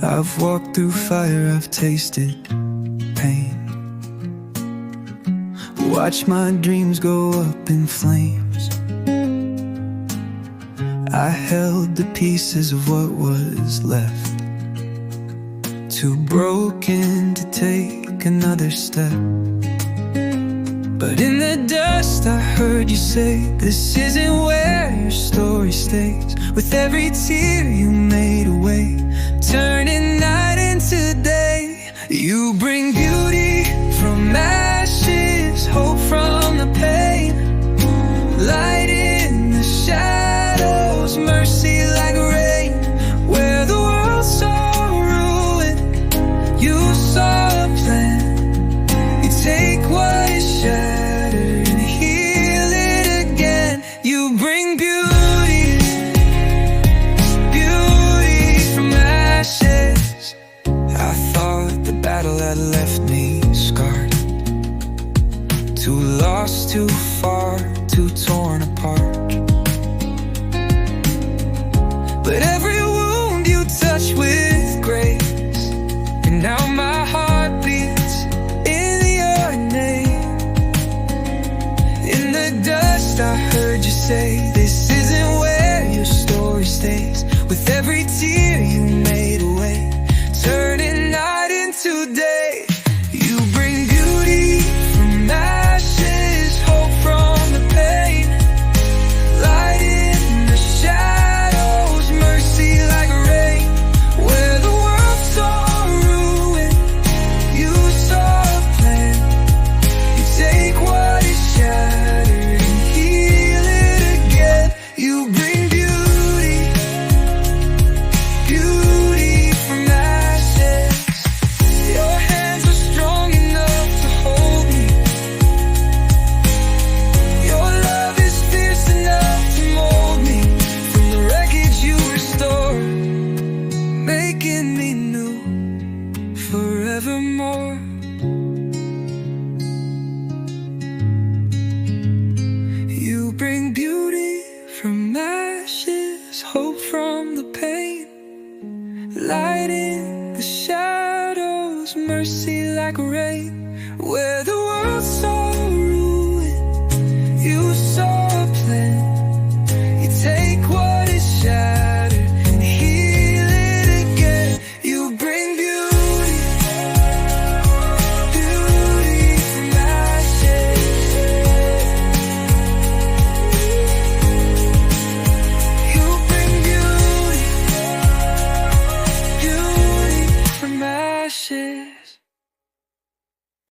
I've walked through fire, I've tasted pain. Watch my dreams go up in flames. I held the pieces of what was left, too broken to take another step. But in the dust I heard you say, this isn't where your story stays. With every tear you made away, turning night into day. You bring beauty from ashes, hope from the pain, light in the shadows, mercy like rain. Where the world saw ruin, you saw a plan. You take what is shattered and heal it again. You bring beauty, beauty from ashes. I thought the battle had left me scarred, too lost, too far, too torn apart. But every wound you touch with grace, and now my heart beats in your name. In the dust I heard you say, this isn't where your story stays. With every tear you made away, turning night into day. You bring beauty from ashes, hope from the pain, light in the shadows, mercy like rain. Where the world saw ruin, you saw a plan. You take what is shattered and heal it again. You bring beauty, beauty from ashes. Your hands are strong enough to hold me. Your love is fierce enough to mold me. From the wreckage you restore, making me new forevermore. You bring beauty from ashes, hope from the pain, light in the shadows, mercy like rain. Where the world saw ruin, you saw a plan. You take what is shattered and heal it again. You bring beauty, beauty from ashes. You bring beauty, beauty from ashes.